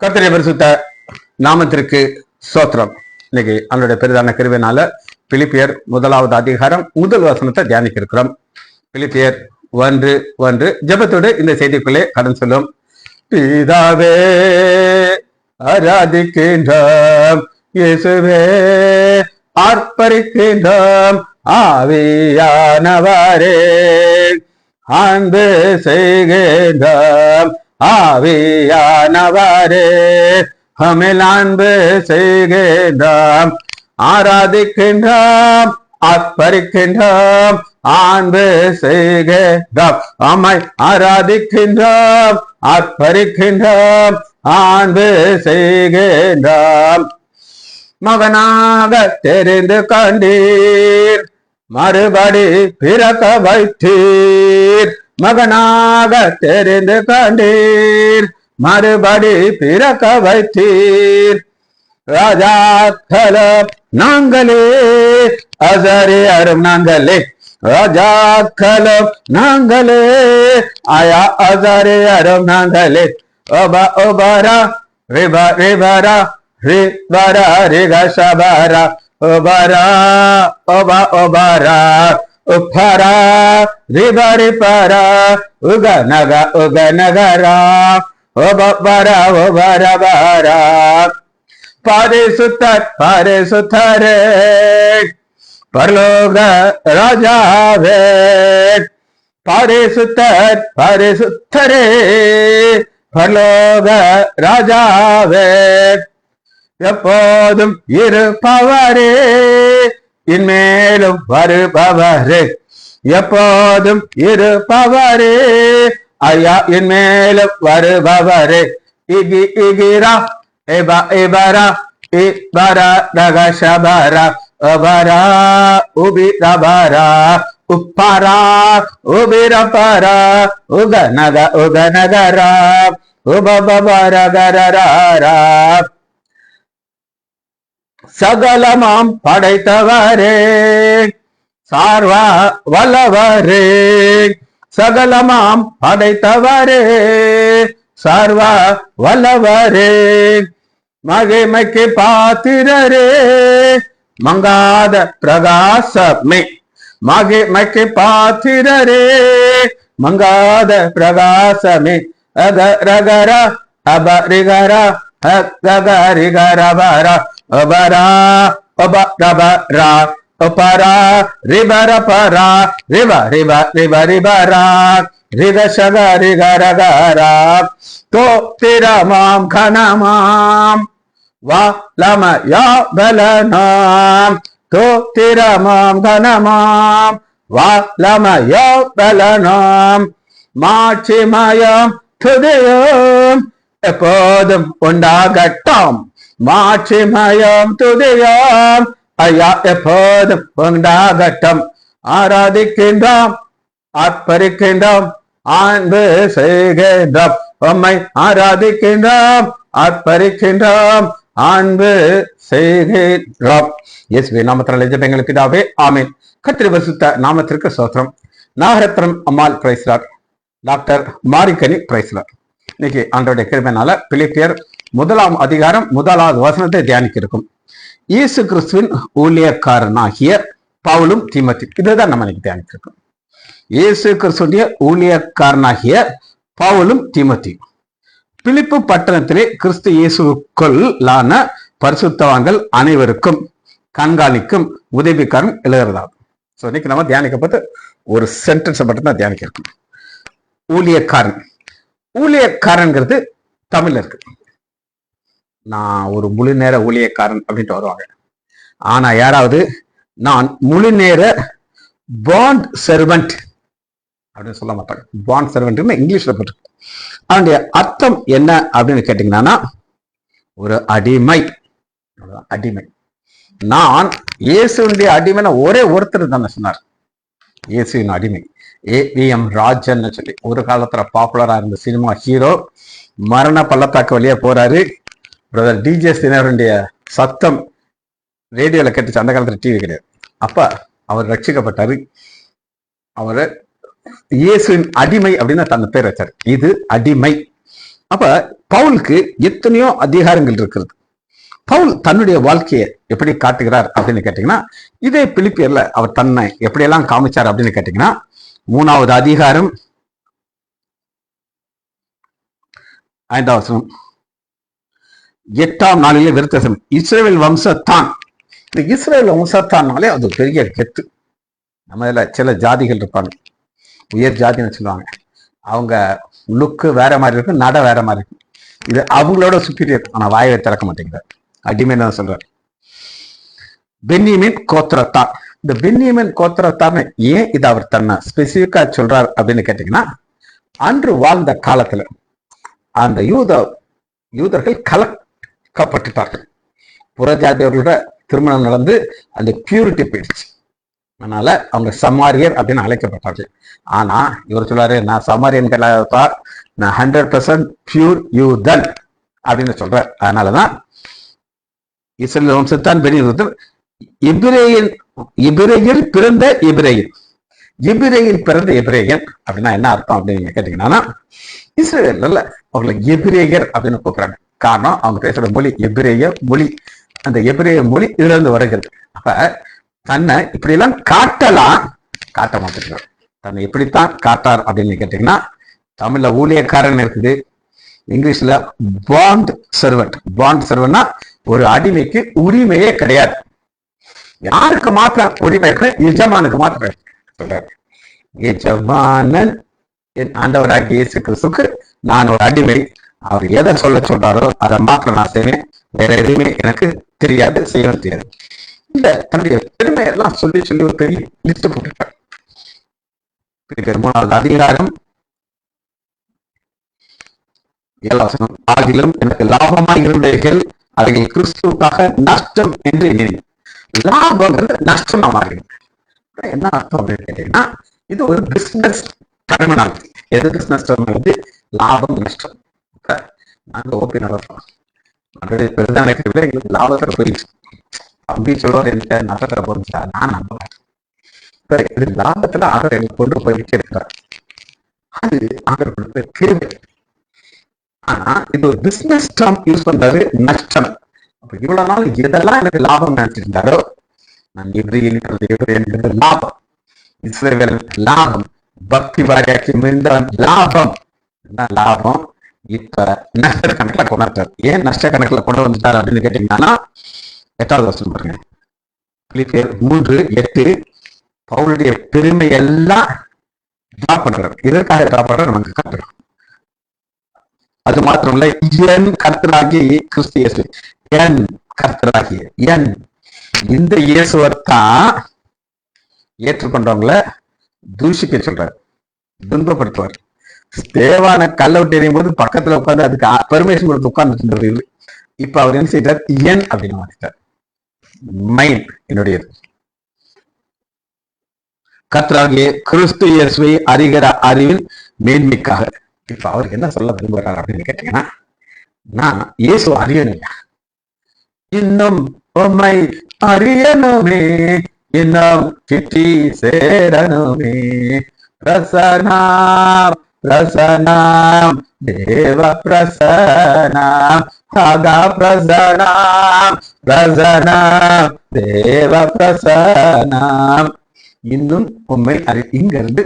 கர்த்தருடைய பரிசுத்த நாமத்திற்கு ஸ்தோத்திரம். இன்னைக்கு அவனுடைய பெரிதான கிருபையினால பிலிப்பியர் 1வது அதிகாரம் 1 வசனத்தை தியானிக்க இருக்கிறோம். பிலிப்பியர் 1:1 ஜெபத்தோடு இந்த செய்திக்குள்ளே கடன் சொல்லும். பிதாவே ஆராதிக்கின்றோம், இயேசுவே ஆர்ப்பரிக்கின்றோம், ஆவியானவரே அன்பு செய்கின்றோம், ஆவியானவரே ஹமில் அன்பு செய்கின்றோம், ஆராதிக்கின்றோம், ஆர்ப்பரிக்கின்றோம், அன்பு செய்கின்றோம், ஆமை ஆராதிக்கின்றோம், ஆர்ப்பரிக்கின்றோம், அன்பு செய்கின்றோம். மகனாக தெரிந்து கொண்டீர், மறுபடி பிறக்க வைத்தீர், மகனாக தெரிந்து கொண்டீர், மறுபடி பிறக்க வைத்தீர். ராஜாக்களும் நாங்களே, அசரியரும் நாங்களே, ராஜாக்களும் நாங்களே, ஆயா அசரியரும் நாங்களே. ஒபா ஒபாரா ரிபா ரிபாரா ரிபாரா ரிகா சபாரா ஒபாரா ஒபா ஒபாரா உப்பாரா ரிபாரி பாரா உக நகரா ஒபாரா ஒபாரா பாரா. பரிசுத்தரே பரலோக ராஜாவே, பரிசுத்தரே பரலோக ராஜாவே, எப்போதும் இருப்பவரே இன்மேலும் வருபவரே, எப்போதும் இருப்பவரே ஐயா இன்மேலும் வருபவரே. இகிரா எபா எபரா இபரா ரகஷபரா அபரா உபிரபரா உப்பாரா உபிரபரா உகநகரா உபபரகரரா. சகலமாம் படைத்தவரே சார்வா வல்லவரே, சகலமாம் படைத்தவரே சார்வா வல்லவரே, மகிமைக்கு பாத்திரரே மங்காத பிரகாசமே, மகிமைக்கு பாத்திரரே மங்காத பிரகாசமே. அகரகரா அபரிகரா அகரிகரபரா அபரா அபரபரா அபரா ரிபரபரா ரிப ரிப ரிப ரிபரா ரிகசக ரிகரகரா. தோத்திரமாம் கனமாம் வாலமயா பலனாம், தோத்திரமாம் கனமாம் வாலமயா பலனாம், மாட்சிமயம் துதியும் எப்போதும் உண்டாகட்டும், மாட்சிமயம் துதியும் ஐயா எப்போதும் உண்டாகட்டும். ஆராதிக்கின்றோம், ஆர்ப்பரிக்கின்றோம், அன்பு செய்கின்றோம், உம்மை ஆராதிக்கின்றோம், ஆர்ப்பரிக்கின்றோம், அன்பு செய்கின்றோம். இயேசுவே நாமத்தினாலே ஜெபங்கள் பிதாவே, ஆமென். கர்த்தருடைய பரிசுத்த நாமத்திற்கு ஸ்தோத்திரம். நாகரத்னம் அம்மாள் பிரைஸ்லார், டாக்டர் மாரிக்கனி பிரைஸ்லார். இன்னைக்கு ஆண்டவருடைய கிருபையினால பிலிப்பியர் 1ஆம் அதிகாரம் 1வது வசனத்தை தியானிக்க இருக்கும். இயேசு கிறிஸ்துவின் ஊழியக்காரனாகிய பவுலும் தீமோத்தேயும், இதுதான் நம்ம இன்னைக்கு தியானிக்க இருக்கோம். இயேசு கிறிஸ்துடைய ஊழியக்காரனாகிய பவுலும் தீமோத்தேயும் பிலிப்பு பட்டணத்திலே கிறிஸ்து இயேசுக்குள்ளான பரிசுத்தவான்கள் அனைவருக்கும் கண்காணிக்கும் உதவிக்காரன் எழுதுறதாகும். ஸோ இன்னைக்கு நம்ம தியானிக்கப்பட்டு ஒரு சென்டென்ஸை மட்டும் தான் தியானிக்க இருக்கும். ஊழியக்காரன், ஊழியக்காரன்கிறது தமிழ்ல இருக்கு. நான் ஒரு முழு நேர ஊழியக்காரன் அப்படின்ட்டு வருவாங்க. ஆனா யாராவது நான் முழு நேர பாண்ட் செர்வன்ட் அப்படின்னு சொல்ல மாட்டாங்க. பாண்ட் செர்வன்ட் இங்கிலீஷ்ல போட்டு, அதனுடைய அர்த்தம் என்ன அப்படின்னு கேட்டீங்கன்னா, ஒரு அடிமை. அடிமை. நான் இயேசுடைய அடிமைன்னு ஒரே ஒருத்தர் தானே சொன்னார். இயேசுவின் அடிமை AVM ராஜன் சொல்லி ஒரு காலத்துல பாப்புலரா இருந்த சினிமா ஹீரோ மரண பள்ளத்தாக்கு வழியா போறாரு. பிரதர் DJ சினருடைய சத்தம் ரேடியோல கேட்டுச்சு. அந்த காலத்துல டிவி கிடையாது. அப்ப அவர் ரட்சிக்கப்பட்டாரு. அவரு இயேசுவின் அடிமை அப்படின்னு தன் பேர் வச்சார். இது அடிமை. அப்ப பவுலுக்கு எத்தனையோ அதிகாரங்கள் இருக்கிறது. பவுல் தன்னுடைய வாழ்க்கையை எப்படி காட்டுகிறார் அப்படின்னு கேட்டீங்கன்னா, இதே பிலிப்பியர்ல அவர் தன்னை எப்படியெல்லாம் காமிச்சார் அப்படின்னு கேட்டீங்கன்னா, 3வது அதிகாரம் 5வது வசனம், 8ஆம் நாளிலே விருத்தசம் இஸ்ரவேல் வம்சத்தான். இந்த இஸ்ரவேல் வம்சத்தான்னாலே அது பெரிய கெத்து. நம்ம இதுல சில ஜாதிகள் இருப்பாங்க, உயர் ஜாதின்னு சொல்லுவாங்க. அவங்க லுக்கு வேற மாதிரி இருக்கும், நட வேற மாதிரி இருக்கும். இது அவங்களோட சுப்பீரியர். ஆனா வாயை திறக்க மாட்டேங்கிறார். அடிமை தான் சொல்றார். பென்யமீன் கோத்திரத்தான். இந்த பென்யமீன் கோத்திரத்தான் ஏன் இதை அவர் தன்னை ஸ்பெசிபிக்கா சொல்றார் அப்படின்னு கேட்டீங்கன்னா, அன்று வாழ்ந்த காலத்துல அந்த யூதர்கள் கலக்கப்பட்டுட்டார்கள். புறஜாதியர்களோட திருமணம் நடந்து அந்த பியூரிட்டி போயிடுச்சு. அதனால அவங்க சமாரியர் அப்படின்னு அழைக்கப்பட்டார்கள். ஆனா இவர் சொல்றாரு, நான் சமாரியன் கிடையாதா, நான் 100% பியூர் யூதன் அப்படின்னு சொல்றார். அதனாலதான் இஸ்ரவேல் வம்சத்தான் பெரிய எபிரேயர் பிறந்த எபிரேயன். எபிரேயன் பிறந்த எபிரேயன் அப்படின்னா என்ன அர்த்தம் அப்படின்னு கேட்டீங்கன்னா, இஸ்ரவேல்ல அவங்களை எபிரேயர் அப்படின்னு கூப்பிடுறாங்க. காரணம் அவங்க பேசுற மொழி எபிரேய மொழி. அந்த எபிரேய மொழி இதுல இருந்து வருகிறது. அப்ப தன்னை இப்படி எல்லாம் காட்டலாம், காட்ட மாட்டேங்கிறார். தன்னை எப்படித்தான் காட்டார் அப்படின்னு கேட்டீங்கன்னா, தமிழ்ல ஊழியக்காரன் இருக்குது, இங்கிலீஷ்ல பாண்ட் சர்வெண்ட். பாண்ட் சர்வெண்ட்னா ஒரு அடிமைக்கு உரிமையே கிடையாது. யாருக்கு மாத்திரம் உரிமை இருக்கு? எஜமானுக்கு மாத்திரம் சொல்றாரு. எஜமானன் என் ஆண்டவராகிய இயேசு கிறிஸ்துவுக்கு நான் ஒரு அடிமை. அவர் எதை சொல்ல சொல்றாரோ அதை மாத்திரம் நான் செய்வேன். வேற எதுவுமே எனக்கு தெரியாது, செய்ய தெரியாது. இந்த தன்னுடைய பெருமையெல்லாம் சொல்லி சொல்லி ஒரு பெரிய லிஸ்ட் போட்டிருக்கார். 3வது அதிகாரம் 7வது வசனம், ஆகிலும் எனக்கு லாபமாக இருந்தவைகள் அவைகள் கிறிஸ்துவுக்காக நஷ்டம் என்று எண்ணி. லாபங்கிறது நஷ்டமா மாறுகிறது. என்ன அர்த்தம் அப்படின்னு கேட்டீங்கன்னா, இது ஒரு பிசினஸ் டெர்மினாலஜி. எது பிசினஸ் டெர்மினாலஜி? லாபம் நஷ்டம். நாங்க ஓபி நடத்துறோம், பெருதான எங்களுக்கு லாபத்தை போயிடுச்சு அப்படி சொல்றது எனக்கு நஷ்டத்தை போயிருச்சா? நான் நம்புறேன். இது லாபத்துல ஆகர் எங்களுக்கு கொண்டு போய் இருக்கிறார். அது ஆகர் கொடுத்த கிருபை. ஆனா இது ஒரு பிசினஸ் டேர்ம் யூஸ் பண்றாரு, நஷ்டம். அப்ப இவ்வளவு நாள் எதெல்லாம் எனக்கு லாபம் நினைச்சிருந்தாரோ, நான் என்கிறது லாபம், இஸ்ரவேல் லாபம், பக்தி பாரியாக்கி மிகுந்தவன் லாபம். என்ன லாபம்? இப்ப நஷ்ட கணக்குல கொண்டாட்டார். ஏன் நஷ்ட கணக்குல கொண்டு வந்துட்டார் அப்படின்னு கேட்டீங்கன்னா, 8வது வசனம் பாருங்க, பிலிப்பியர் 3:8. பவுலுடைய பெருமை எல்லாம் டிராப் பண்றாரு. இதற்காக டிராப் பண்ற நமக்கு காட்டுறோம். அது மாத்திரம் இல்ல, என் கர்த்தராகிய கிறிஸ்து இயேசு, என் கர்த்தராகிய என் இந்த இயேசுவத்தான் ஏற்றுக்கொண்டவங்கள தூஷிக்க சொல்றாரு, துன்பப்படுத்துவார். தேவான கல்ல விட்டு எறியும் போது பக்கத்துல உட்காந்து அதுக்கு பெர்மிஷன் கொடுத்து உட்கார்ந்து. இப்ப அவர் என்ன செய்தார்? என் அப்படின்னு மாத்திட்டார். மைன், என்னுடையது. கர்த்தராகிய கிறிஸ்து இயேசுவை அறிகிற அறிவில் மேன்மைக்காக. இப்ப அவருக்கு என்ன சொல்ல விரும்புகிறார் அப்படின்னு கேட்டீங்கன்னா, நான் இயேசு அறியணுங்க, இன்னும் உம்மை அறியணுமே, இன்னும் கிட்டி சேரணுமே. பிரசனாம் பிரசனாம் தேவ பிரசனாம், ஆகா பிரசனாம் பிரசனாம் தேவ பிரசனாம். இன்னும் உண்மை இங்க இருந்து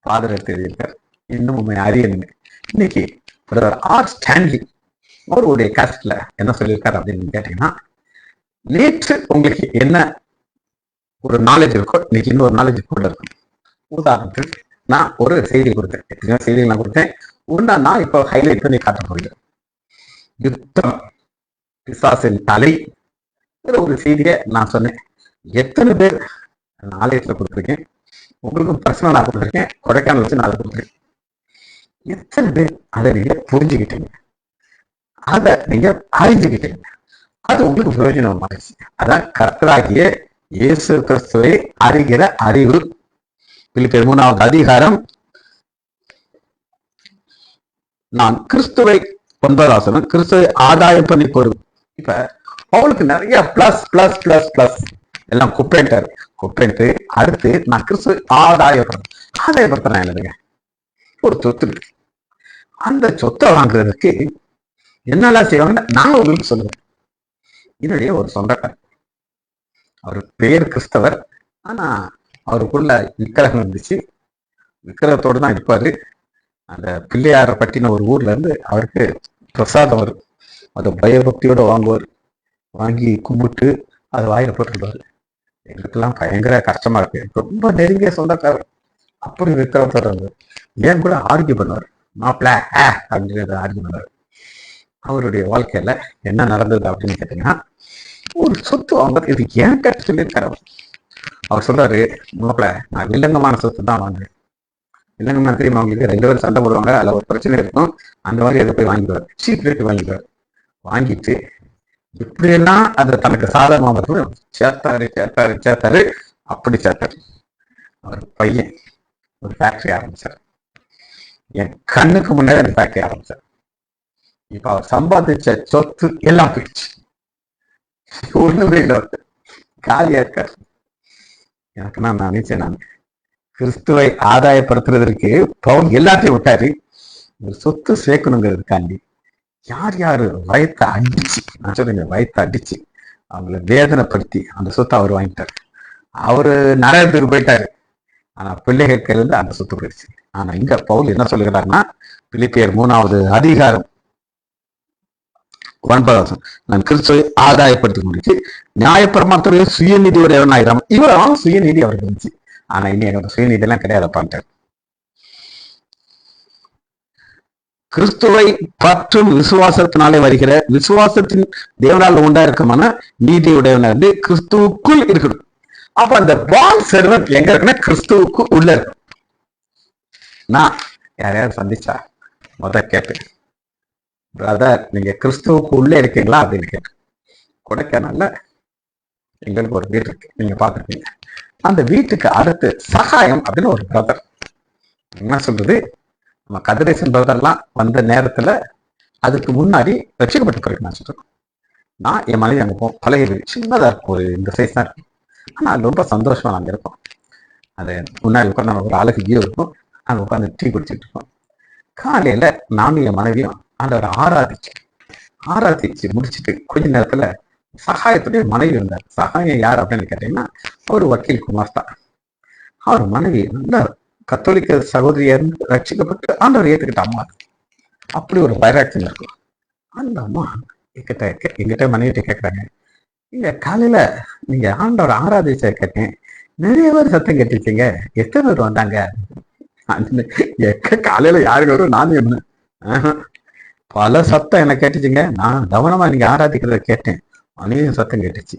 ஃபாதர் எடுத்திருக்கார், இன்னும் உண்மை அறியணுங்க. இன்னைக்கு ஆர் ஸ்டான்லி அவருடைய காஸ்ட்ல என்ன சொல்லியிருக்காரு அப்படின்னு கேட்டீங்கன்னா, நேற்று உங்களுக்கு என்ன ஒரு நாலேஜ் இருக்கோ இன்னைக்கு இன்னொரு நாலேஜ் கூட இருக்கும். உதாரணத்துக்கு நான் ஒரு செய்தி கொடுத்தேன், எத்தனையோ செய்திகள் நான் கொடுத்தேன். ஒன்னா நான் இப்போ ஹைலைட் பண்ணி காட்ட போகிறேன். யுத்தம், பிசாசின் தலை, ஒரு செய்தியை நான் சொன்னேன். எத்தனை பேர் ஆலயத்துல கொடுத்துருக்கேன், உங்களுக்கும் பர்சனலா கொடுத்துருக்கேன், கொடைக்கானல் வச்சு நான் அதை கொடுத்துருக்கேன். எத்தனை பேர் அதை நீங்க புரிஞ்சுக்கிட்டீங்க, அதை நீங்க அறிஞ்சுக்கிட்டீங்க, அது உங்களுக்கு பிரயோஜனமாகிடுச்சு. அதான் கர்த்தராகிய இயேசு கிறிஸ்துவை அறிகிற அறிவு. பிலிப்பியர் 3வது அதிகாரம் நான் கிறிஸ்துவை 9வது வசனம், கிறிஸ்துவை ஆதாயம் பண்ணி போடும். இப்ப அவளுக்கு நிறைய பிளஸ் பிளஸ் பிளஸ் பிளஸ் எல்லாம் குப்பைன்ட்டு அடுத்து நான் கிறிஸ்துவை ஆதாயப்படுறேன். ஆதாயப்படுத்துறேன் இல்லைங்க, ஒரு சொத்து இருக்கு. அந்த சொத்தை வாங்குறதுக்கு என்னெல்லாம் செய்வாங்க நான் உங்களுக்கு சொல்லுவேன். என்னுடைய ஒரு சொந்தக்காரர், அவர் பேர் கிறிஸ்தவர், ஆனா அவருக்குள்ள விக்கிரகம் இருந்துச்சு. விக்கிரகத்தோடு தான் இருப்பாரு. அந்த பிள்ளையார பட்டின ஒரு ஊர்ல இருந்து அவருக்கு பிரசாதம் வரும், அதை பயபக்தியோட வாங்குவார். வாங்கி கும்பிட்டு அதை வாயில போட்டுருவாரு. எங்களுக்கெல்லாம் பயங்கர கஷ்டமா இருக்கு. ரொம்ப நெருங்கிய சொந்தக்காரர். அப்படி விக்கிரகத்தோட வந்து ஏன் கூட ஆர்கியூ பண்ணுவார். மாப்பிள்ள அப்படின்றத ஆர்கியூ பண்ணுவார். அவருடைய வாழ்க்கையில என்ன நடந்தது அப்படின்னு கேட்டீங்கன்னா, ஒரு சொத்து வாங்குறது இது ஏன் கட்ட சொல்லியிருக்காரு. அவர் சொல்றாரு, மாப்பிள்ள நான் வில்லங்கமான சொத்து தான் வாங்குறேன். வில்லங்கமான தெரியுமா அவங்களுக்கு? 2 பேரும் சண்டை போடுவாங்க, அதுல ஒரு பிரச்சனை இருக்கும். அந்த மாதிரி அதை போய் வாங்கிடுவார். Cheap rate வாங்கிடுவார். வாங்கிட்டு இப்படியெல்லாம் அதை தனக்கு சாதகமாக சேர்த்தாரு. அப்படி சேர்த்தாரு. அவர் பையன் ஒரு ஃபேக்டரி ஆரம்பிச்சார். என் கண்ணுக்கு முன்னாடி அந்த ஃபேக்டரி ஆரம்பிச்சார். இப்ப அவர் சம்பாதிச்ச சொத்து எல்லாம் போயிடுச்சு. ஒண்ணுமே இல்லை, காலியா இருக்காரு. எனக்கு நான் நினைச்சேன், நான் கிறிஸ்துவை ஆதாயப்படுத்துறதற்கு பவுல் எல்லாத்தையும் விட்டாரு. ஒரு சொத்து சேர்க்கணுங்கிறதுக்காண்டி யார் யாரு வயத்தை அடிச்சு, நான் சொல்றேங்க வயத்தை அடிச்சு அவங்கள வேதனைப்படுத்தி அந்த சொத்தை அவர் வாங்கிட்டாரு. அவரு நிறைய பேர் போயிட்டாரு. ஆனா பிள்ளைகளுக்கு இருந்து அந்த சொத்து போயிடுச்சு. ஆனா இங்க பவுல் என்ன சொல்லுகிறாருன்னா, பிலிப்பியர் 3வது அதிகாரம் 9 நான் கிறிஸ்துவை ஆதாயப்படுத்தி முடிச்சு நியாயப்பிரமாணத்துடைய சுயநிதி ஒரு 7,000 இவரும் சுயநிதி அவருக்கு இருந்துச்சு. ஆனா இனி என்னோட சுயநிதி எல்லாம் கிடையாதுப்பான்ட்டார். கிறிஸ்துவை பற்றும் விசுவாசத்தினாலே வருகிற விசுவாசத்தின் தேவனால் உண்டாயிருக்கமான நீதியுடையவன வந்து கிறிஸ்துவுக்குள் இருக்கணும். அப்ப அந்த பால் சர்வன்ட் எங்க இருக்குன்னா கிறிஸ்துவுக்கு உள்ள இருக்கு. நான் யாரையாவது சந்திச்சா கேட்பேன், பிரதர் நீங்க கிறிஸ்துவுக்கு உள்ள இருக்கீங்களா அப்படின்னு கேட்டேன். கொடைக்கானல்ல எங்களுக்கு ஒரு வீடு இருக்கு, நீங்க பாத்துருக்கீங்க. அந்த வீட்டுக்கு அடுத்து சகாயம் அப்படின்னு ஒரு பிரதர். என்ன சொல்றது, நம்ம கதிரேசன் பிரதர்லாம் வந்த நேரத்துல அதுக்கு முன்னாடி ரட்சிக்கப்பட்டு போயிருக்கு. நான் சொல்றேன், நான் என் மனைவி அங்க போவோம். பழைய வீடு சின்னதா இருக்கும், ஒரு இந்த சைஸ் தான் இருக்கும். ஆனா அது ரொம்ப சந்தோஷமா நாங்க இருப்போம். அது முன்னாடி உட்காந்து ஒரு அழகு வியூ இருக்கும். அங்க உட்காந்து டீ குடிச்சிட்டு இருப்போம். காலையில நானும் என் மனைவியும் ஆண்டவரை ஆராதிச்சு முடிச்சுட்டு கொஞ்ச நேரத்துல சகாயத்துடைய மனைவி இருந்தார். சகாயம் யார் அப்படின்னு கேட்டீங்கன்னா, ஒரு வக்கீல் குமாஸ்தா. அவர் மனைவி நல்ல கத்தோலிக்க சகோதரியா இருந்து ரட்சிக்கப்பட்டு ஆண்டவர் ஏத்துக்கிட்ட அம்மா. அப்படி ஒரு வைராட்சியம் இருக்கும். அந்த அம்மா எங்கிட்ட மனைவிட்ட கேட்கறாங்க, நீங்க காலையில நீங்க ஆண்டவர் ஆராதிச்ச கேட்டேன், நிறைய பேர் சத்தம் கேட்டுச்சிங்க, எத்தனை பேர் வந்தாங்க? காலையில யாருக்கு வரும்? நான் இருந்தேன். பல சத்தம் எனக்கு கேட்டுச்சுங்க. நான் கவனமா நீங்க ஆராதிக்கிறத கேட்டேன், அநேக சத்தம் கேட்டுச்சு.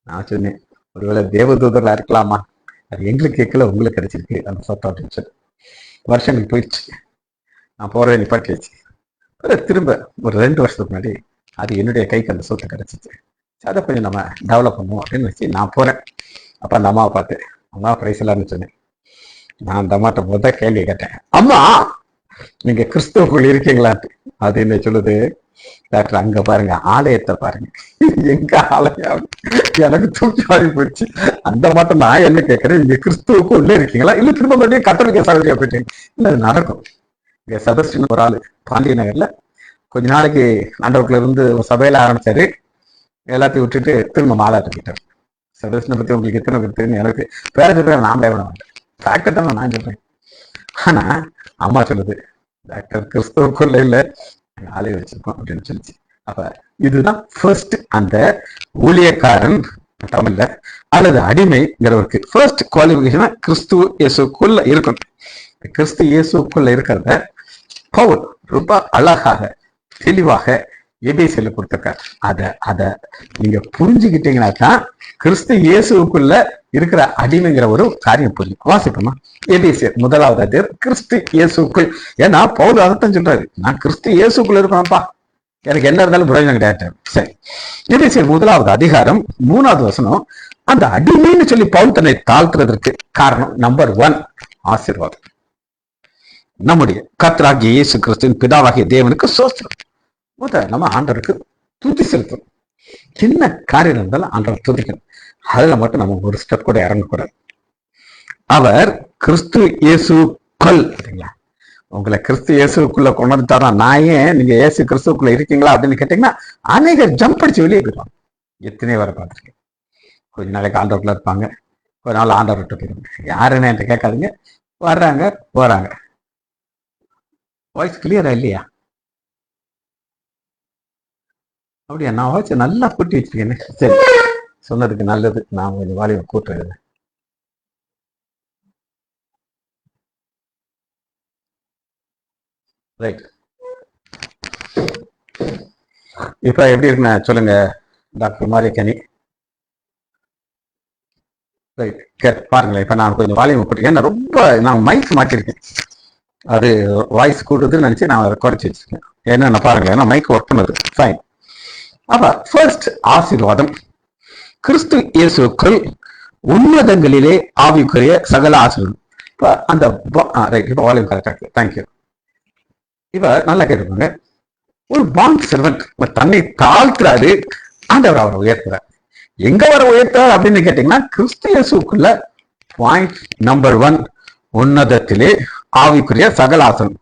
நான் சொன்னேன், ஒருவேளை தேவதூதர்களா இருக்கலாமா, அது எங்களுக்கு கேட்கல, உங்களுக்கு கிடைச்சிருக்கு அந்த சத்தம் அப்படின்னு சொல்லி. வருஷங்கள் போயிடுச்சு. நான் போறதை நிப்பாட்டியாச்சு. திரும்ப ஒரு 2 வருஷத்துக்கு முன்னாடி அது என்னுடைய கைக்கு அந்த சொத்து கிடைச்சிச்சு. அதை கொஞ்சம் நம்ம டெவலப் பண்ணுவோம் அப்படின்னு வச்சு நான் போறேன். அப்ப அந்த அம்மாவை பார்த்து, அம்மா பிரைஸ் எல்லாம்னு சொன்னேன். நான் அந்த அம்மாட்ட கேள்வி கேட்டேன், அம்மா நீங்க கிறிஸ்துவுக்குள் இருக்கீங்களான்ட்டு. அது என்ன சொல்லுது, டாக்டர் அங்க பாருங்க, ஆலயத்தை பாருங்க. எங்க ஆலயம்? எனக்கு தூக்கி வாங்கி போயிடுச்சு. அந்த மாட்டம் நான் என்ன கேட்கறேன், நீங்க கிறிஸ்துவுக்கு உள்ள இருக்கீங்களா இல்ல திரும்ப மறுபடியும் கத்தோலிக்க சகோதரியா போயிட்டீங்க? இல்ல அது நடக்கும். இங்க செபஸ்டின் ஒரு ஆளு பாண்டிய நகர்ல கொஞ்ச நாளைக்கு ஆண்டவருக்குள்ள இருந்து ஒரு சபையில ஆரம்பிச்சாரு. எல்லாத்தையும் விட்டுட்டு திரும்ப மாலா இருக்கிட்டார். செபஸ்டினை பத்தி உங்களுக்கு எத்தனை பேர் தெரியும்? எனக்கு பேர சொல்றேன், நான் பயப்பட மாட்டேன். டாக்டர் தான் நான் சொல்றேன். ஆனா அம்மா சொல்லுது, டாக்டர் கிறிஸ்துவுக்குள்ள இல்ல ஆலயம் வச்சிருக்கோம் அப்படின்னு சொல்லிச்சு. அப்ப இதுதான் ஃபர்ஸ்ட் அந்த ஊழியக்காரன் தமிழ்ல அல்லது அடிமைங்கிறவருக்கு ஃபர்ஸ்ட் குவாலிபிகேஷனா கிறிஸ்து இயேசுக்குள்ள இருக்கணும். கிறிஸ்து இயேசுக்குள்ள இருக்கிறத பவுல் ரொம்ப அழகாக தெளிவாக எபேசியர்ல கொடுத்திருக்காரு. அத நீங்க புரிஞ்சுக்கிட்டீங்கன்னா தான் கிறிஸ்து இயேசுக்குள்ள இருக்கிற அடிமைங்கிற ஒரு காரியம் புரியும். வாசிப்போமா, எபேசியர் 1வது அதிகாரம் கிறிஸ்து இயேசுக்குள். ஏன்னா பவுல் அதைத்தான் சொல்றாரு, நான் கிறிஸ்து இயேசுக்குள்ள இருக்கணும்ப்பா, எனக்கு என்ன இருந்தாலும் பிரயோஜனம் கிடையாது. சரி, எபேசியர் 1வது அதிகாரம் 3வது வசனம். அந்த அடிமைன்னு சொல்லி பவுல் தன்னை தாழ்த்துறதற்கு காரணம் நம்பர் 1 ஆசீர்வாதம். நம்முடைய கர்த்தராகிய இயேசு கிறிஸ்துவின் பிதாவாகிய தேவனுக்கு ஸ்தோத்திரம். நம்ம ஆண்டவருக்கு துதி செலுத்தணும். சின்ன காரியம் இருந்தாலும் ஆண்டவர் துதிக்கணும். அதுல மட்டும் நம்ம ஒரு ஸ்டெப் கூட இறங்கக்கூடாது. அவர் கிறிஸ்து இயேசுக்குள், உங்களை கிறிஸ்து இயேசுக்குள்ள கொண்டு வந்துட்டாரா, நான் ஏன் நீங்க இயேசு கிறிஸ்துக்குள்ள இருக்கீங்களா அப்படின்னு கேட்டீங்கன்னா அநேகர் ஜம்ப் அடிச்சு வெளியே போயிடுவாங்க. எத்தனை பேரை பார்த்துருக்கேன். கொஞ்ச நாளைக்கு ஆண்டவர்ல இருப்பாங்க, ஒரு நாள் ஆண்டவர் விட்டு போயிருங்க. யாருன்னு என்கிட்ட கேட்காதீங்க. வர்றாங்க போறாங்க. வாய்ஸ் கிளியரா இல்லையா? அப்படியா? நான் வாய்ஸ் நல்லா கூட்டி வச்சிருக்கேன். சரி, சொன்னதுக்கு நல்லது. நான் கொஞ்சம் வாலிபம் கூட்டுறது. ரைட். இப்ப எப்படி இருக்குன்னு சொல்லுங்க டாக்டர் மாரியக்கனி. ரைட், பாருங்களேன். இப்ப நான் கொஞ்சம் வாலிபம் கூட்டிருக்கேன். நான் ரொம்ப நான் மைக் மாட்டிருக்கேன். அது வாய்ஸ் கூடுதுன்னு நினைச்சு நான் அதை குறைச்சி வச்சிருக்கேன். என்னென்ன பாருங்களேன், ஏன்னா மைக் ஒர்க் பண்ணுது. ஃபைன். அப்ப ஃபர்ஸ்ட் ஆசீர்வாதம், கிறிஸ்து இயேசுக்குள் உன்னதங்களிலே ஆவிக்குரிய சகல ஆசீர்வாதம். இப்ப அந்த ரைட், இப்ப வால்யூம் கரெக்டா இருக்கு. தேங்க்யூ. இப்ப நல்லா கேட்டுக்கோங்க. ஒரு பாண்ட் செர்வன்ட் தன்னை தாழ்த்துறாரு, ஆண்டவர் அவரை உயர்த்துறார். எங்க வர உயர்த்துறார் அப்படின்னு கேட்டீங்கன்னா கிறிஸ்து இயேசுக்குள்ள பாயிண்ட் நம்பர் 1, உன்னதத்திலே ஆவிக்குரிய சகல ஆசனம்.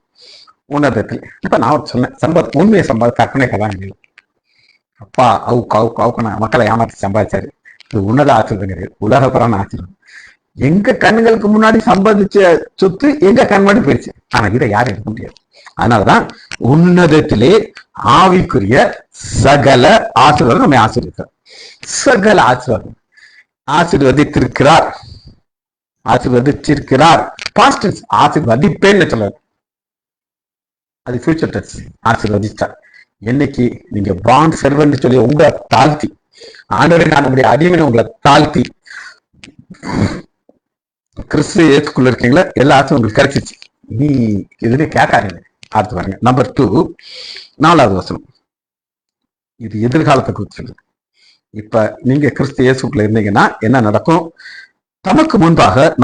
உன்னதத்தில் இப்ப நான் சொன்னேன், உண்மையை கற்பனை கதான் இல்லை. அப்பா அவுக்கு மக்களை ஏமாற்றி சம்பாதிச்சாரு. இது உன்னத ஆசிரியர் கிடையாது, உலகப்பரான ஆசிரியர். எங்க கண்ணுங்களுக்கு முன்னாடி சம்பாதிச்ச சொத்து எங்க கண் முன்னாடி போயிடுச்சு. ஆனா இதை யாரும் எடுக்க முடியாது. அதனாலதான் உன்னதத்திலே ஆவிக்குரிய சகல ஆசீர்வாதம் நம்ம ஆசீர்வதிக்கிறோம். சகல ஆசீர்வாதம் ஆசீர்வதித்திருக்கிறார், ஆசீர்வதிச்சிருக்கிறார். பாஸ்ட் டென்ஸ் ஆசீர்வதிப்பேன்னு சொல்றாரு. அது ஃபியூச்சர் டென்ஸ் ஆசீர்வதிச்சார். என்னைக்கு நீங்க பாண்ட் செர்வன்ட் சொல்லி உங்களை தாழ்த்தி, ஆண்டவரை நான் நம்முடைய அடிமையை உங்களை தாழ்த்தி கிறிஸ்து ஏற்றுக்குள்ள இருக்கீங்களா, எல்லா ஆசையும் உங்களுக்கு கிடைச்சிச்சு. நீ இதுல கேட்காதீங்க. அடுத்து பாருங்க, நம்பர் 2, 4வது வசனம். இது எதிர்காலத்தை குறித்து சொல்லுது. இப்ப நீங்க கிறிஸ்து இயேசுக்குள்ள இருந்தீங்கன்னா என்ன நடக்கும்? தமக்கு முன்பாக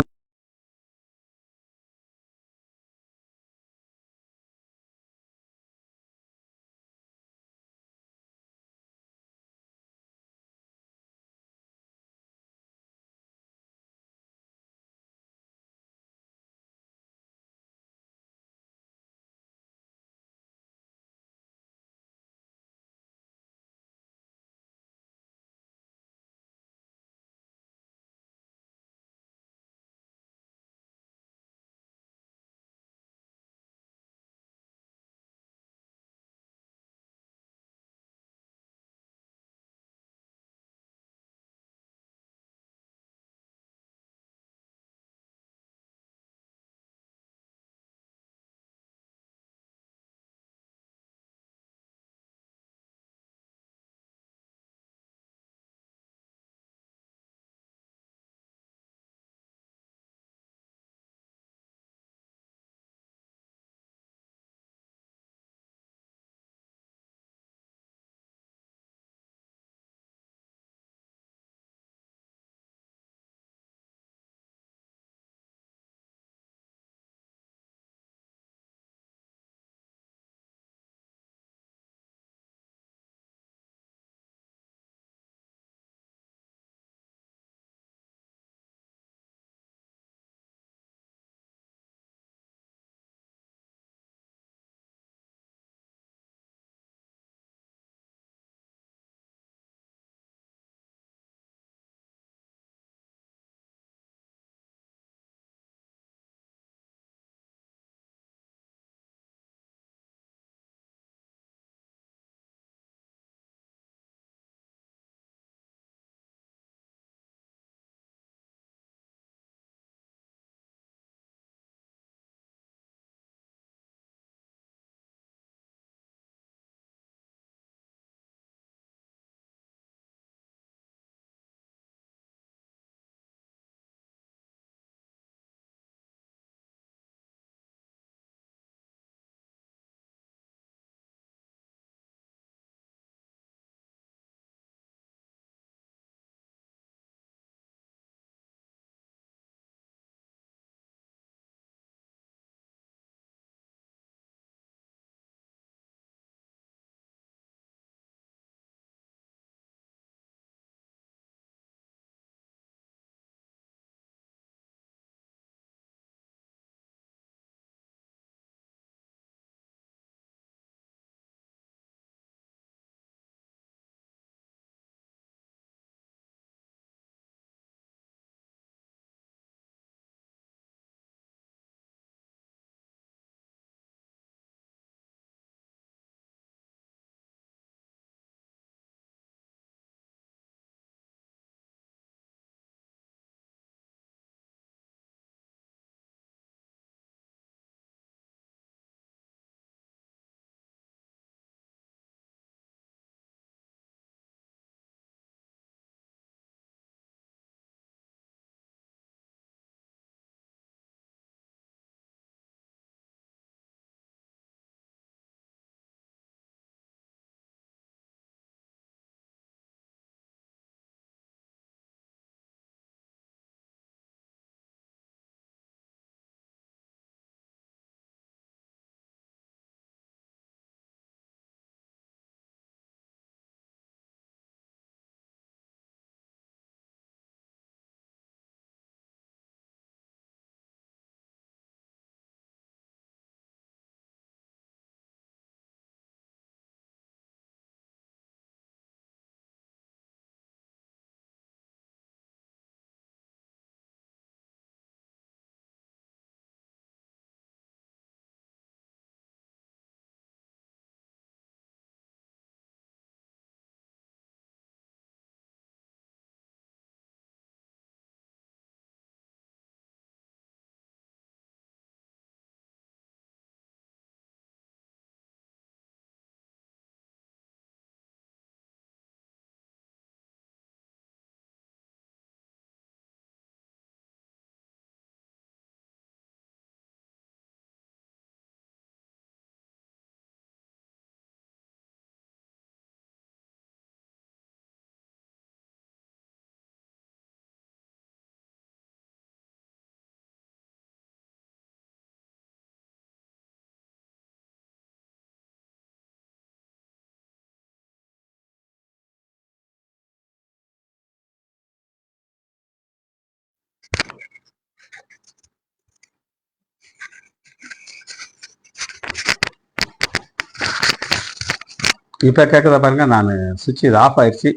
இப்போ கேட்குறத பாருங்க, நான் சுவிட்ச் இது ஆஃப் ஆயிடுச்சு,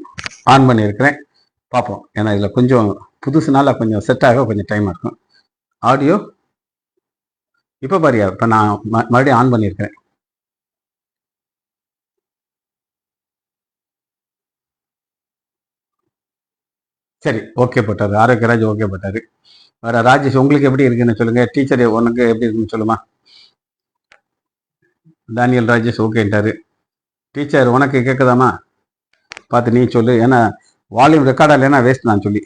ஆன் பண்ணியிருக்கிறேன். பார்ப்போம். ஏன்னா இதில் கொஞ்சம் புதுசுனால கொஞ்சம் செட் ஆக கொஞ்சம் டைம் இருக்கும். ஆடியோ இப்போ பாரியா, இப்போ நான் மறுபடியும் ஆன் பண்ணியிருக்கிறேன். சரி, ஓகே போட்டாரு. ஆரோக்கியராஜ் ஓகே போட்டாரு. வேற ராஜேஷ், உங்களுக்கு எப்படி இருக்குன்னு சொல்லுங்க. டீச்சர் உனக்கு எப்படி இருக்குன்னு சொல்லுமா. தானியல் ராஜேஷ் ஓகேன்ட்டாரு. டீச்சர் உனக்கு கேட்குதாமா, பார்த்து நீ சொல்லு. ஏன்னா வால்யூம் ரெக்கார்ட் இல்லைன்னா வேஸ்ட் நான் சொல்லி.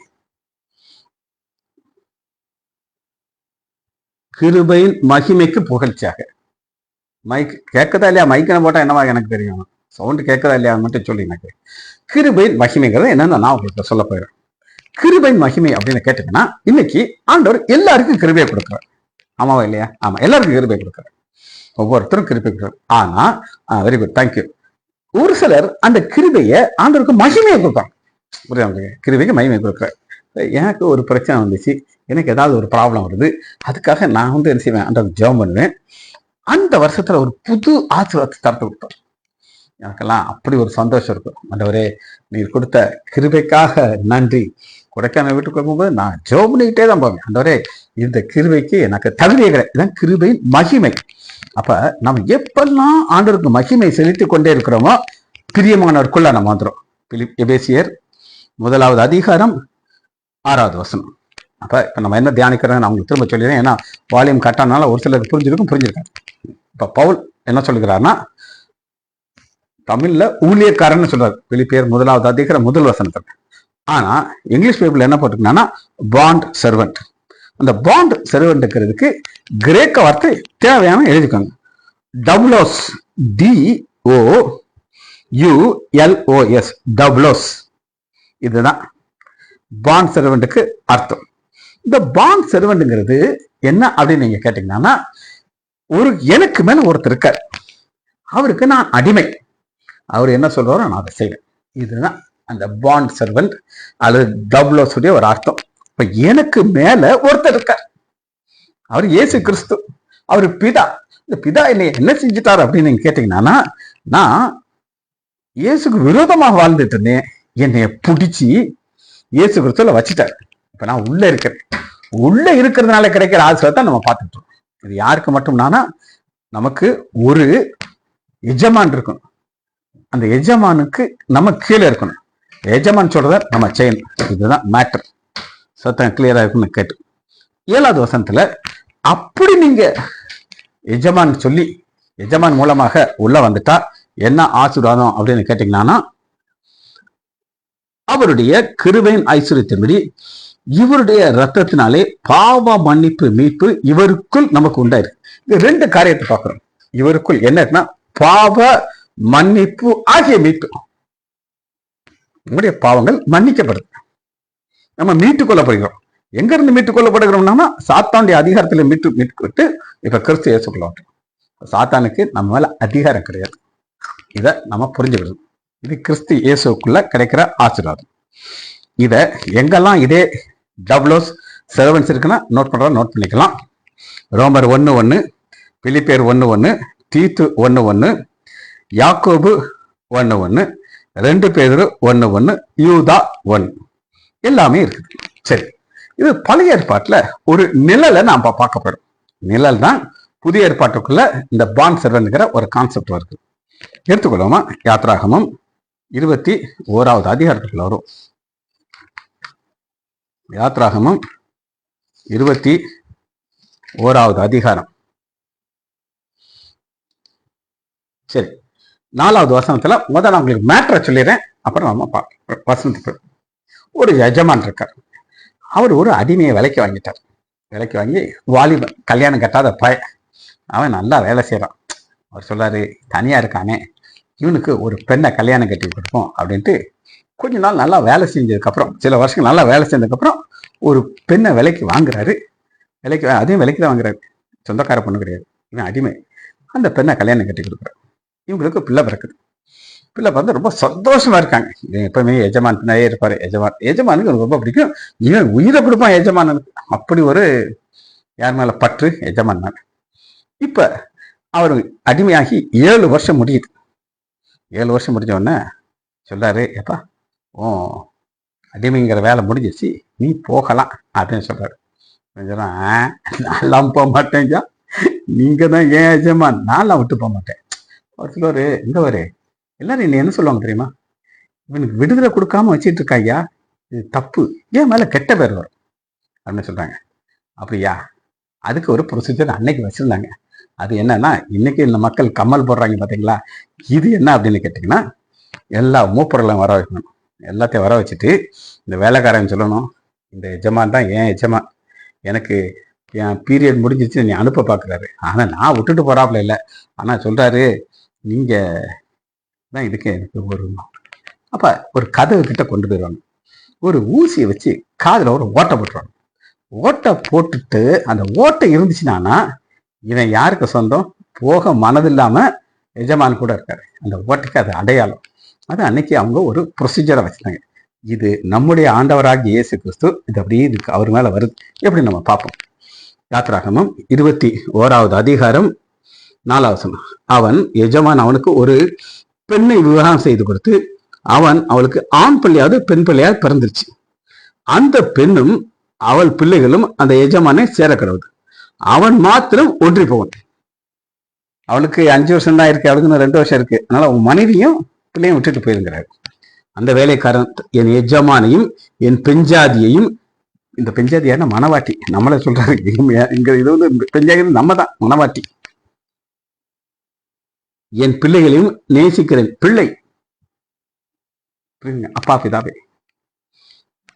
கிருபையின் மகிமைக்கு புகழ்ச்சியாக. மைக் கேட்குதா இல்லையா? மைக்கனை போட்டால் என்னவா எனக்கு தெரியும். சவுண்டு கேட்குதா இல்லையா மட்டும் சொல்லி எனக்கு. கிருபையின் மகிமைங்கிறது என்னன்னு நான் உங்களுக்கு சொல்ல போயிடுறேன். கிருபையின் மகிமை அப்படின்னு கேட்டீங்கன்னா, இன்னைக்கு ஆண்டவர் எல்லாருக்கும் கிருபையை கொடுக்குறார். ஆமாவா இல்லையா? ஆமா, எல்லாருக்கும் கிருபை கொடுக்குறார். ஒவ்வொருத்தரும் கிருபை கொடுக்குறாரு. ஆனா வெரி குட், தேங்க்யூ. ஒரு சிலர் அந்த கிருபையை ஆண்டவருக்கு மகிமையை கொடுப்பாங்க. புரியுது? கிருபைக்கு மகிமை கொடுக்குறாரு. எனக்கு ஒரு பிரச்சனை வந்துச்சு, எனக்கு ஏதாவது ஒரு ப்ராப்ளம் வருது, அதுக்காக நான் என்ன செய்வேன், ஆண்டவருக்கு ஜெபம் பண்ணுவேன். அந்த வருஷத்துல ஒரு புது ஆசீர்வாதத்தை தரத்து கொடுத்தார். எனக்கெல்லாம் அப்படி ஒரு சந்தோஷம் இருக்கும். ஆண்டவரே, நீர் கொடுத்த கிருபைக்காக நன்றி. கொடைக்கானல் வீட்டுக்கு போகும்போது நான் ஜெபம் பண்ணிக்கிட்டே தான் போவேன். ஆண்டவரே, இந்த கிருபைக்கு எனக்கு தகுதியே கிடையாது. இதுதான் கிருபையின் மகிமை. அப்ப நம்ம எப்பெல்லாம் ஆண்டவருக்கு மகிமை செலுத்தி கொண்டே இருக்கிறோமோ, பிரியமானவருக்குள்ள நம்ம வந்துடும். எபேசியர் 1வது அதிகாரம் 6வது வசனம். அப்ப இப்ப நம்ம என்ன தியானிக்கிறோம் நான் உங்களுக்கு திரும்ப சொல்லிடுறேன். ஏன்னா வால்யூம் கட்டானால ஒரு சிலருக்கு புரிஞ்சிருக்காரு. இப்ப பவுல் என்ன சொல்லுகிறாருன்னா, தமிழ்ல ஊழியக்காரன்னு சொல்றாரு. பிலிப்பியர் 1வது அதிகாரம் 1 வசனத்துல. ஆனா இங்கிலீஷ் பைபிள் என்ன போட்டுருக்காங்கன்னா, பாண்ட் சர்வெண்ட். அந்த பாண்ட் சர்வெண்ட்ங்கிறதுக்கு கிரேக்க வார்த்தை தேவையான எழுதிக்கோங்க. டபுளோஸ், DOULOS, டபுளோஸ். இதுதான் பாண்ட் சர்வெண்ட்டுக்கு அர்த்தம். இந்த பாண்ட் சர்வெண்ட்ங்கிறது என்ன அப்படின்னு நீங்க கேட்டீங்கன்னா, எனக்கு மேல ஒருத்தர் இருக்கார், அவருக்கு நான் அடிமை, அவர் என்ன சொல்றாரோ நான் அதை செய்வேன். இதுதான் அந்த பாண்ட் சர்வெண்ட் அல்லது டபுளோஸ் உடைய ஒரு அர்த்தம். இப்ப எனக்கு மேல ஒருத்தர் இருக்கார், அவர் இயேசு கிறிஸ்து, அவர் பிதா. இந்த பிதா என்னை என்ன செஞ்சுட்டார் அப்படின்னு நீங்க கேட்டீங்கன்னா, நான் இயேசுக்கு விரோதமாக வாழ்ந்துட்டு இருந்தேன், என்னைய பிடிச்சி இயேசு கிறிஸ்துல வச்சுட்டார். இப்ப நான் உள்ள இருக்கிறேன். உள்ள இருக்கிறதுனால கிடைக்கிற ஆசீர்வாதத்தை நம்ம பார்த்துட்டு இருக்கோம். இது யாருக்கு மட்டும்னா, நமக்கு ஒரு எஜமான் இருக்கணும். அந்த எஜமானுக்கு நம்ம கீழே இருக்கணும். எஜமான் சொல்றத நம்ம செய்யணும். இதுதான் மேட்டர். சத்தம் கிளியரா இருக்குன்னு கேட்டு 7வது வசனத்துல, அப்படி நீங்க எஜமான் சொல்லி எஜமான் மூலமாக உள்ள வந்துட்டா என்ன ஆசீர்வாதம் அப்படின்னு கேட்டீங்கன்னா, அவருடைய கிருபையின் ஐஸ்வரியத்தின்படி இவருடைய ரத்தத்தினாலே பாவ மன்னிப்பு மீட்பு இவருக்குள் நமக்கு உண்டாயிருக்கு. இது 2 காரியத்தை பார்க்கிறோம். இவருக்குள் என்ன, பாவ மன்னிப்பு ஆகிய மீட்பு. நம்முடைய பாவங்கள் மன்னிக்கப்படுது, நம்ம மீட்டுக் கொள்ளப்படுகிறோம். எங்க இருந்து மீட்டுக் கொள்ளப்படுகிறோம்னா, சாத்தானுடைய அதிகாரத்துல மீட்டுக்கிட்டு இப்ப கிறிஸ்து இயேசுக்குள்ள வந்துடும். சாத்தானுக்கு நம்ம மேல அதிகாரம் கிடையாது. இதை நம்ம புரிஞ்சுக்கணும். இது கிறிஸ்து இயேசுக்குள்ள கிடைக்கிற ஆசீர்வாதம். இத எங்கெல்லாம் இதே டபுளோஸ் சர்வன்ஸ் இருக்குன்னா நோட் பண்ணிக்கலாம். ரோமர் 1:1, பிலிப்பியர் 1:1, தீத்து 1:1, யாக்கோபு 1:1, 2 பேதுரு 1:1, யூதா 1, எல்லாமே இருக்குது. சரி, இது பழைய ஏற்பாட்டுல ஒரு நிழலை நாம் பார்க்க போறோம். நிழல் தான் புதிய ஏற்பாட்டுக்குள்ள இந்த பாண்ட் சர்வன்ட்ங்கிற ஒரு கான்செப்ட் வருது. எடுத்துக்கொள்ளுமா, யாத்ராகமம் 21வது அதிகாரத்துக்குள்ள வரும். யாத்ராகமம் 21வது அதிகாரம். சரி, 4வது வசனத்துல முதல்ல உங்களுக்கு மேட்டரை சொல்லிடுறேன், அப்புறம் நம்ம வசனத்துக்கு. ஒரு எஜமான் இருக்கார். அவர் ஒரு அடிமையை விலைக்கு வாங்கிட்டார். விலைக்கு வாங்கி வாலிபன், கல்யாணம் கட்டாத அவன் நல்லா வேலை செய்யறான். அவர் சொல்றாரு, தனியா இருக்கானே, இவனுக்கு ஒரு பெண்ணை கல்யாணம் கட்டி கொடுப்போம் அப்படின்ட்டு கொஞ்ச நாள் நல்லா வேலை செஞ்சதுக்கு அப்புறம், சில வருஷங்கள் நல்லா வேலை செஞ்சதுக்கு அப்புறம் ஒரு பெண்ணை விலைக்கு வாங்குறாரு. அதையும் விலைக்கு தான் வாங்குறாரு, சொந்தக்கார பொண்ணு கிடையாது, இவன் அடிமை. அந்த பெண்ணை கல்யாணம் கட்டி கொடுக்குறாரு. இவங்களுக்கு பிள்ளை பிறக்குது. பிள்ளை பார்த்து ரொம்ப சந்தோஷமா இருக்காங்க. எப்பவுமே எஜமான் பின்னாடியே இருப்பாரு. எஜமானுக்கு எனக்கு ரொம்ப பிடிக்கும். இவன் உயிரை கொடுப்பான் எஜமானுக்கு. அப்படி ஒரு யார் மேல பற்று எஜமான் மேல. இப்ப அவர் அடிமையாகி 7 வருஷம் முடியுது. 7 வருஷம் முடிஞ்ச உடனே சொல்றாரு, எப்பா ஓ அடிமைங்கிற வேலை முடிஞ்சிச்சு, நீ போகலாம் அப்படின்னு சொல்றாரு. நான்லாம் போக மாட்டேங்க, நீங்க தான் ஏன் எஜமான், நான்லாம் விட்டு போக மாட்டேன். அவர் சொல்லுவாரு, இங்க வரு, எல்லாரும் என்ன சொல்லுவாங்க தெரியுமா, இவனுக்கு விடுதலை கொடுக்காம வச்சுட்டு இருக்காயா, இது தப்பு, ஏன் மேல கெட்ட பேர் வரும் அப்படின்னு சொல்றாங்க. அப்படியா, அதுக்கு ஒரு ப்ரொசீஜர் அன்னைக்கு வச்சிருந்தாங்க. அது என்னன்னா, இன்னைக்கு இந்த மக்கள் கம்மல் போடுறாங்க பாத்தீங்களா, இது என்ன அப்படின்னு கேட்டீங்கன்னா, எல்லா மூப்பரெல்லாம் வர வைக்கணும். எல்லாத்தையும் வர வச்சுட்டு இந்த வேலைக்காரன் சொல்லணும், இந்த எஜமான் தான் ஏன் எஜமான், எனக்கு என் பீரியட் முடிஞ்சிச்சு நீ அனுப்ப பார்க்குறாரு, ஆனால் நான் விட்டுட்டு போறாப்புல இல்லை, ஆனால் சொல்றாரு நீங்க தான் இதுக்கு எனக்கு ஒரு அப்ப ஒரு கதவு கிட்ட கொண்டு போயிடுவாங்க. ஒரு ஊசியை வச்சு காதில் ஒரு ஓட்டை போட்டுருவாங்க. ஓட்டை போட்டுட்டு அந்த ஓட்டை இருந்துச்சுன்னா இவன் யாருக்கு சொந்தம், போக மனதில்லாம எஜமான் கூட இருக்காரு, அந்த ஓட்டைக்கு அது அடையாளம். அது அன்னைக்கு அவங்க ஒரு ப்ரொசீஜரை வச்சுட்டாங்க. இது நம்முடைய ஆண்டவராகிய இயேசு கிறிஸ்து, இது அப்படியே இதுக்கு அவர் மேல வருது. எப்படி நம்ம பார்ப்போம். யாத்திராகமம் 21வது அதிகாரம் 4வது வசனம். அவன் எஜமான் அவனுக்கு ஒரு பெண்ணை விவாகம் செய்து கொடுத்து, அவன் அவளுக்கு ஆண் பிள்ளையாவது பெண் பிள்ளையாவது பிறந்துருச்சு. அந்த பெண்ணும் அவள் பிள்ளைகளும் அந்த எஜமானை சேர கிடவுது. அவன் மாத்திரம் ஒன்றி போவன். அவளுக்கு 5 வருஷம் தான் இருக்கு, அவளுக்கு 2 வருஷம் இருக்கு, அதனால அவன் மனைவியும் பிள்ளையும் விட்டுட்டு போயிருங்கிறாரு. அந்த வேலைக்காரன் என் எஜமானையும் என் பெஞ்சாதியையும், இந்த பெஞ்சாதியான மனவாட்டி நம்மள சொல்றாரு, இங்க இது வந்து பெஞ்சாதி நம்ம தான் மனவாட்டி, என் பிள்ளைகளையும் நேசிக்கிறேன். பிள்ளை அப்பா பிதாவே,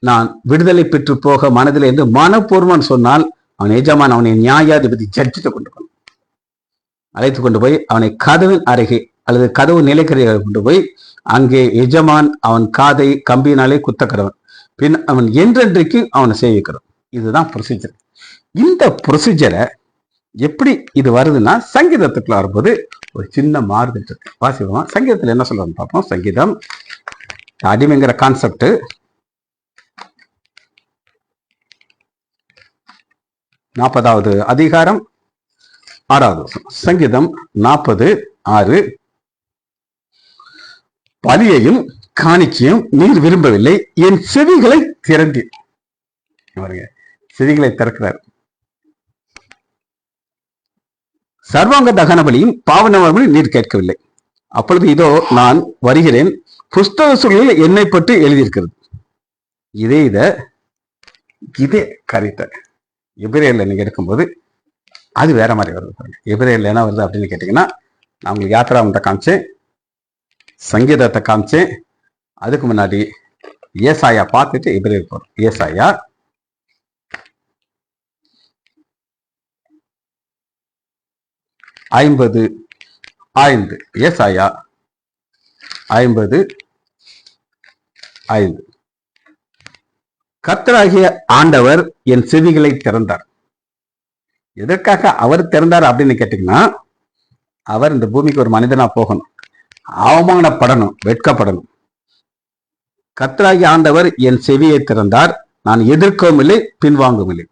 நான் விடுதலை பெற்று போக மனதில் என்று மனப்பூர்வம் சொன்னால் அவன் எஜமான் அவனை நியாயாதிபதி ஜட்ஜிட்ட கொண்டு போய் அழைத்து கொண்டு போய் அவனை கதவின் அருகே அல்லது கதவு நிலைக்கரையை கொண்டு போய் அங்கே எஜமான் அவன் காதை கம்பியினாலே குத்தக்கிறவன், பின் அவன் என்றென்றைக்கு அவனை சேவிக்கிறோம். இதுதான் ப்ரொசீஜர். இந்த ப்ரொசீஜரை எப்படி இது வருதுன்னா, சங்கீதத்துக்குள்ள வரும்போது ஒரு சின்ன மாறுதல் இருக்கு. வாசிப்போம். சங்கீதத்தில் என்ன சொல்றாங்க பார்ப்போம். சங்கீதம் அடிமைங்கிற கான்செப்ட் 40வது அதிகாரம் 6வது வசனம். சங்கீதம் 40:6. பலியையும் காணிக்கையும் நீர் விரும்பவில்லை, என் செவிகளை திறந்தீர். செவிகளை திறக்கிறார். சர்வாங்க தகன பலியும் பாவனவர்களும் நீர் கேட்கவில்லை. அப்பொழுது இதோ நான் வருகிறேன், புஸ்தக சூழலில் என்னை பற்றி எழுதியிருக்கிறது. இதே கருத்தை எபிரேயர்ல நீங்க எடுக்கும்போது அது வேற மாதிரி வருது. எபிரேயர்ல என்ன வருது அப்படின்னு கேட்டீங்கன்னா, நான் உங்களுக்கு யாத்திராகமத்தை காமிச்சேன், சங்கீதத்தை காமிச்சேன், அதுக்கு முன்னாடி ஏசாயா பார்த்துட்டு எபிரேயர் போறோம். ஏசாயா 50:5. ஏசாயா 50:5. கர்த்தராகிய ஆண்டவர் என் செவிகளை திறந்தார். எதற்காக அவர் திறந்தார் அப்படின்னு கேட்டீங்கன்னா, அவர் இந்த பூமிக்கு ஒரு மனிதனா போகணும், அவமானப்படணும், வெட்கப்படணும். கர்த்தராகிய ஆண்டவர் என் செவியை திறந்தார், நான் எதிர்க்கவும் இல்லை பின்வாங்கவும் இல்லை.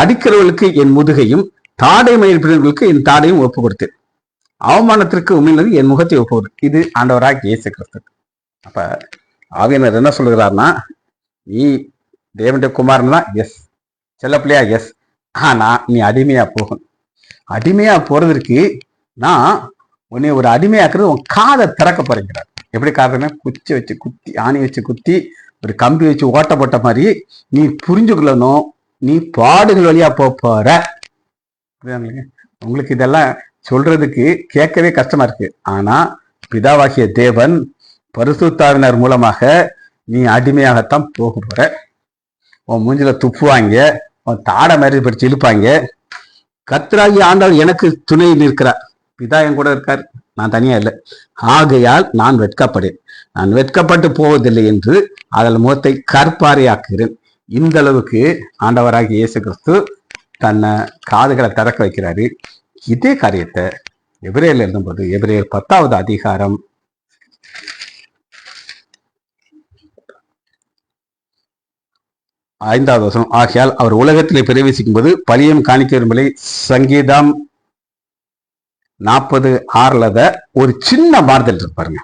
அடிக்கிறவர்களுக்கு என் முதுகையும் தாடை மயில்பிறர்களுக்கு என் தாடையும் ஒப்பு கொடுத்தேன். அவமானத்திற்கு உண்மையிலிருந்து என் முகத்தை ஒப்பு கொடுத்தேன். இது ஆண்டவராக இயேசு கிறிஸ்து. அப்ப ஆவியானவர் என்ன சொல்லுகிறார்னா, நீ தேவனுடைய குமாரன் தான், எஸ். செல்ல பிள்ளையா, எஸ். ஆனா நீ அடிமையா போகணும். அடிமையா போறதற்கு நான் உன்னை ஒரு அடிமையாக்குறது, உன் காதை திறக்க போறேங்கிறார். எப்படி காரணம்னா, குச்சி வச்சு குத்தி, ஆணி வச்சு குத்தி, ஒரு கம்பி வச்சு ஓட்ட போட்ட மாதிரி நீ புரிஞ்சுக்கொள்ளணும், நீ பாடுகள் வழியா போற. உங்களுக்கு இதெல்லாம் சொல்றதுக்கு கேட்கவே கஷ்டமா இருக்கு. ஆனா பிதாவாகிய தேவன் பரிசுத்தாவினர் மூலமாக நீ அடிமையாகத்தான் போக போற. உன் மூஞ்சில துப்புவாங்க, உன் தாடை மாதிரி படிச்சு இழுப்பாங்க. கர்த்தராகிய ஆண்டவர் எனக்கு துணை நிற்கிறார், பிதா என் கூட இருக்கார், நான் தனியா இல்லை. ஆகையால் நான் வெட்கப்படேன், நான் வெட்கப்பட்டு போவதில்லை என்று அதில் முகத்தை கற்பாறையாக்குகிறேன். இந்த அளவுக்கு ஆண்டவராகிய இயேசு கிறிஸ்து தன்னை காதுகளை திறக்க வைக்கிறாரு. இதே காரியத்தை எபிரேயர்ல எழுதும்போது, எபிரேயர் 10வது அதிகாரம் 5வது வசனம். ஆகையால் அவர் உலகத்திலே பிரவேசிக்கும் போது பலியம் காணிக்க விரும்பலை. சங்கீதம் 40:6 ஒரு சின்ன மாறுதல் இருப்பாருங்க.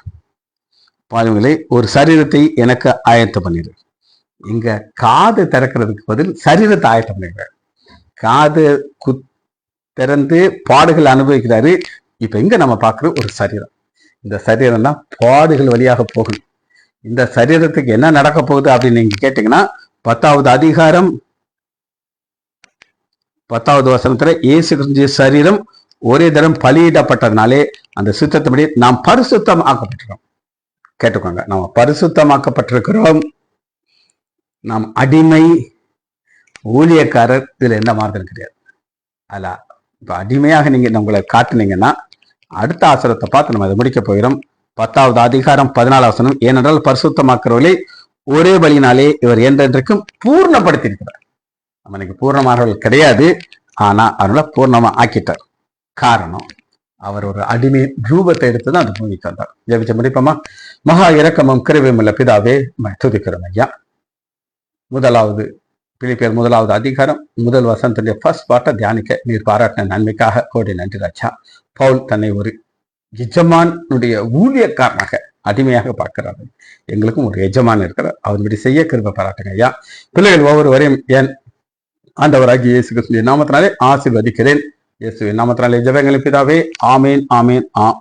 பாருங்களே, ஒரு சரீரத்தை எனக்கு ஆயத்தம் பண்ணிடு. இங்க காது திறக்கிறதுக்கு பதில் சரீரத்தை ஆயத்தம் பண்ணிடுறாரு. காது திறந்து பாடுகள் அனுபவிக்கிறாரு. இப்ப இங்க நம்ம பார்க்கிற ஒரு சரீரம், இந்த சரீரம் தான் பாடுகள் வழியாக போகணும். இந்த சரீரத்துக்கு என்ன நடக்க போகுது அப்படின்னு நீங்க கேட்டீங்கன்னா, 10வது அதிகாரம் 10வது வசனத்துல இயேசு கிறிஸ்து சரீரம் ஒரே தரம் பலியிடப்பட்டதுனாலே அந்த சுத்தத்தின்படி நாம் பரிசுத்தம் ஆக்கப்பட்டிருக்கோம். கேட்டுக்கோங்க, நாம் பரிசுத்தமாக்கப்பட்டிருக்கிறோம். நாம் அடிமை, ஊழியக்காரர், இதுல எந்த மாறுதலும் கிடையாது. அல்ல, இப்ப அடிமையாக நீங்க உங்களை காட்டுனீங்கன்னா அடுத்த ஆசிரத்தை பார்த்து நம்ம அதை முடிக்க போகிறோம். 10வது அதிகாரம் 14 வசனம், ஏனென்றால் பரிசுத்தமாக்குறவர்களை ஒரே பலியினாலே இவர் என்றென்றைக்கும் பூர்ணப்படுத்தி இருக்கிறார். நம்ம இன்னைக்கு பூர்ணமானவர்கள் கிடையாது, ஆனா அதனால பூர்ணமா ஆக்கிட்டார். காரணம், அவர் ஒரு அடிமை ரூபத்தை எடுத்துதான் அந்த பூமிக்கு வந்தார். ஜெபிச்சு முடிப்போமா? மகா இரக்கமும் கிருபையும் உள்ள பிதாவே, துதிக்கிறோம் ஐயா. முதலாவது பிலிப்பியர் 1வது அதிகாரம் 1 வசனத்துடைய ஃபர்ஸ்ட் பார்ட்டை தியானிக்க நீர் பாராட்டின நன்மைக்காக கோடி நன்றி ராஜா. பவுல் தன்னை ஒரு எஜமானுடைய ஊழியக்காரனாக அடிமையாக பார்க்கிறார். எங்களுக்கும் ஒரு எஜமான் இருக்கிறார், அவர் இப்படி செய்ய கிருபை பாராட்டுங்க ஐயா. பிள்ளைகள் ஒவ்வொருவரையும் என் ஆண்டவராகிய இயேசு கிறிஸ்துவின் நாமத்தினாலே ஆசீர்வதிக்கிறேன். இயேசுவின் நாமத்தினாலே ஜெபங்களை பிதாவே, ஆமேன் ஆமேன்.